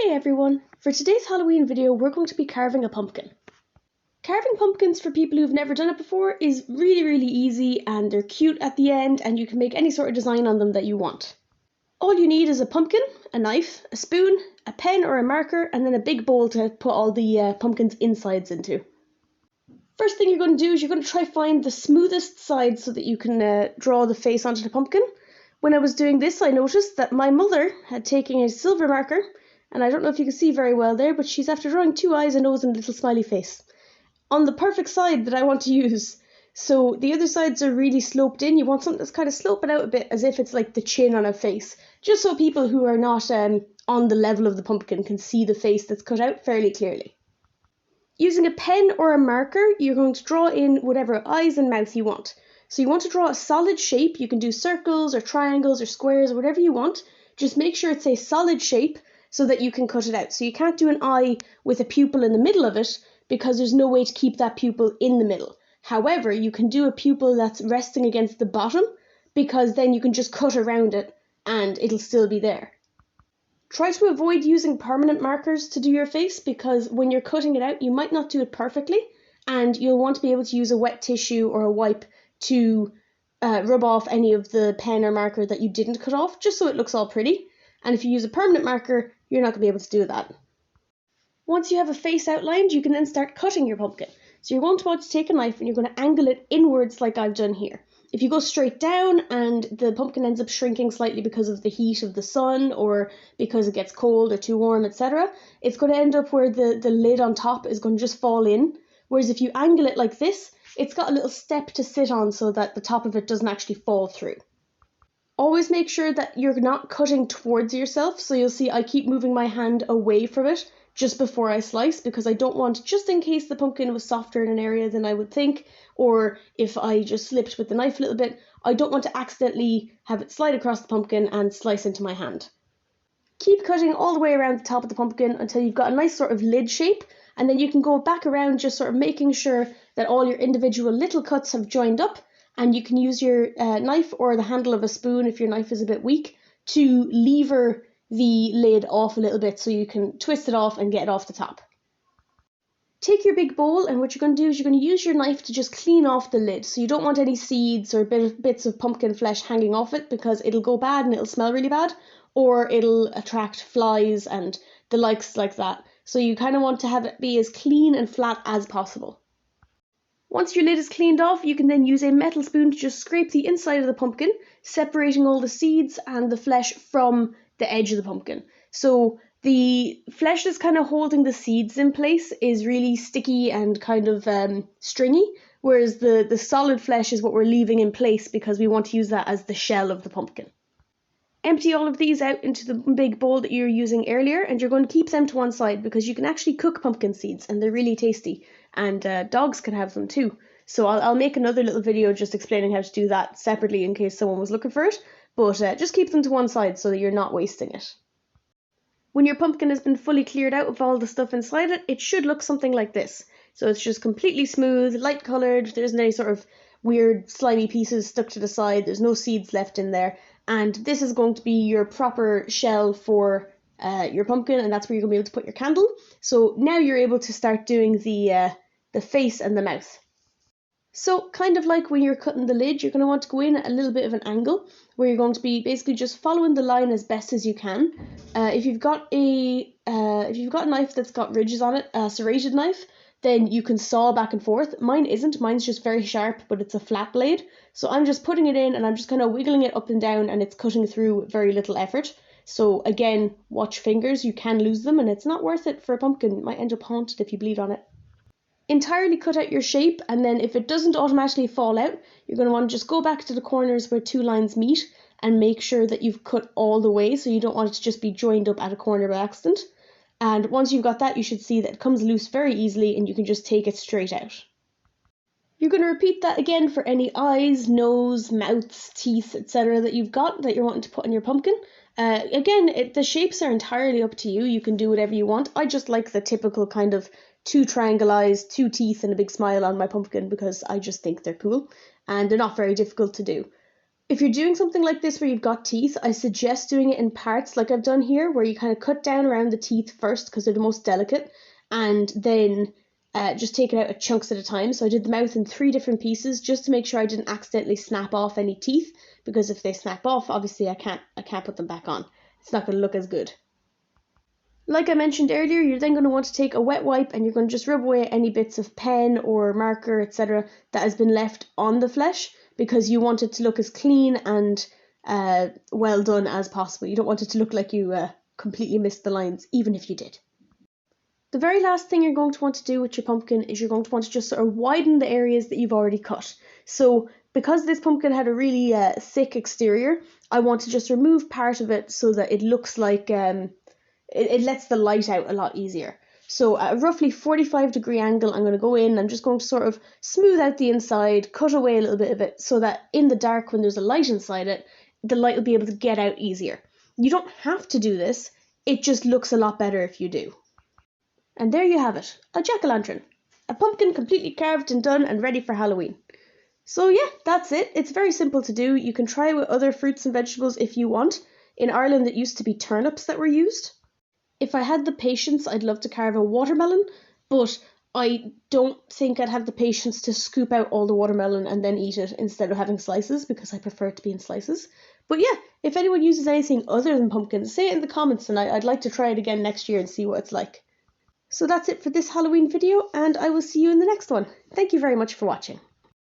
Hey everyone! For today's Halloween video, we're going to be carving a pumpkin. Carving pumpkins for people who've never done it before is really easy, and they're cute at the end, and you can make any sort of design on them that you want. All you need is a pumpkin, a knife, a spoon, a pen or a marker, and then a big bowl to put all the pumpkin's insides into. First thing you're going to do is you're going to try find the smoothest side so that you can draw the face onto the pumpkin. When I was doing this, I noticed that my mother had taken a silver marker, and I don't know if you can see very well there, but she's after drawing two eyes, a nose, and a little smiley face on the perfect side that I want to use. So the other sides are really sloped in. You want something that's kind of sloping out a bit, as if it's like the chin on a face, just so people who are not on the level of the pumpkin can see the face that's cut out fairly clearly. Using a pen or a marker, you're going to draw in whatever eyes and mouth you want. So you want to draw a solid shape. You can do circles or triangles or squares or whatever you want. Just make sure it's a solid shape so that you can cut it out. So you can't do an eye with a pupil in the middle of it because there's no way to keep that pupil in the middle. However, you can do a pupil that's resting against the bottom because then you can just cut around it and it'll still be there. Try to avoid using permanent markers to do your face because when you're cutting it out, you might not do it perfectly, and you'll want to be able to use a wet tissue or a wipe to rub off any of the pen or marker that you didn't cut off, just so it looks all pretty. And if you use a permanent marker, you're not going to be able to do that. Once you have a face outlined, you can then start cutting your pumpkin. So you're going to want to take a knife and you're going to angle it inwards like I've done here. If you go straight down and the pumpkin ends up shrinking slightly because of the heat of the sun or because it gets cold or too warm, etc., it's going to end up where the lid on top is going to just fall in. Whereas if you angle it like this, it's got a little step to sit on so that the top of it doesn't actually fall through. Always make sure that you're not cutting towards yourself, so you'll see I keep moving my hand away from it just before I slice because I don't want, just in case the pumpkin was softer in an area than I would think, or if I just slipped with the knife a little bit, I don't want to accidentally have it slide across the pumpkin and slice into my hand. Keep cutting all the way around the top of the pumpkin until you've got a nice sort of lid shape, and then you can go back around just sort of making sure that all your individual little cuts have joined up. And you can use your knife or the handle of a spoon if your knife is a bit weak to lever the lid off a little bit so you can twist it off and get it off the top. Take your big bowl, and what you're going to do is you're going to use your knife to just clean off the lid. So you don't want any seeds or bits of pumpkin flesh hanging off it because it'll go bad and it'll smell really bad, or it'll attract flies and the likes like that. So you kind of want to have it be as clean and flat as possible. Once your lid is cleaned off, you can then use a metal spoon to just scrape the inside of the pumpkin, separating all the seeds and the flesh from the edge of the pumpkin. So the flesh that's kind of holding the seeds in place is really sticky and kind of stringy, whereas the solid flesh is what we're leaving in place because we want to use that as the shell of the pumpkin. Empty all of these out into the big bowl that you were using earlier, and you're going to keep them to one side because you can actually cook pumpkin seeds and they're really tasty, and dogs can have them too. So I'll make another little video just explaining how to do that separately in case someone was looking for it, but just keep them to one side so that you're not wasting it. When your pumpkin has been fully cleared out of all the stuff inside it, it should look something like this. So it's just completely smooth, light coloured, there isn't any sort of weird slimy pieces stuck to the side, there's no seeds left in there. And this is going to be your proper shell for your pumpkin, and that's where you're going to be able to put your candle. So now you're able to start doing the face and the mouth. So kind of like when you're cutting the lid, you're going to want to go in at a little bit of an angle where you're going to be basically just following the line as best as you can. If you've got a knife that's got ridges on it, a serrated knife, then you can saw back and forth. Mine isn't. Mine's just very sharp, but it's a flat blade. So I'm just putting it in and I'm just kind of wiggling it up and down, and it's cutting through with very little effort. So again, watch fingers. You can lose them and it's not worth it for a pumpkin. It might end up haunted if you bleed on it. Entirely cut out your shape, and then if it doesn't automatically fall out, you're going to want to just go back to the corners where two lines meet and make sure that you've cut all the way, so you don't want it to just be joined up at a corner by accident. And once you've got that, you should see that it comes loose very easily and you can just take it straight out. You're going to repeat that again for any eyes, nose, mouths, teeth, etc. that you've got that you're wanting to put on your pumpkin. The shapes are entirely up to you. You can do whatever you want. I just like the typical kind of 2 triangle eyes, 2 teeth and a big smile on my pumpkin because I just think they're cool and they're not very difficult to do. If you're doing something like this where you've got teeth, I suggest doing it in parts like I've done here, where you kind of cut down around the teeth first because they're the most delicate, and then just take it out at chunks at a time. So I did the mouth in 3 different pieces just to make sure I didn't accidentally snap off any teeth, because if they snap off, obviously I can't put them back on. It's not going to look as good. Like I mentioned earlier, you're then going to want to take a wet wipe and you're going to just rub away any bits of pen or marker, etc. that has been left on the flesh, because you want it to look as clean and well done as possible. You don't want it to look like you completely missed the lines, even if you did. The very last thing you're going to want to do with your pumpkin is you're going to want to just sort of widen the areas that you've already cut. So because this pumpkin had a really thick exterior, I want to just remove part of it so that it looks like it lets the light out a lot easier. So at a roughly 45-degree angle, I'm going to go in, I'm just going to sort of smooth out the inside, cut away a little bit of it, so that in the dark, when there's a light inside it, the light will be able to get out easier. You don't have to do this, it just looks a lot better if you do. And there you have it, a jack-o'-lantern. A pumpkin completely carved and done and ready for Halloween. So yeah, that's it. It's very simple to do. You can try it with other fruits and vegetables if you want. In Ireland, it used to be turnips that were used. If I had the patience, I'd love to carve a watermelon, but I don't think I'd have the patience to scoop out all the watermelon and then eat it instead of having slices, because I prefer it to be in slices. But yeah, if anyone uses anything other than pumpkins, say it in the comments, and I'd like to try it again next year and see what it's like. So that's it for this Halloween video, and I will see you in the next one. Thank you very much for watching.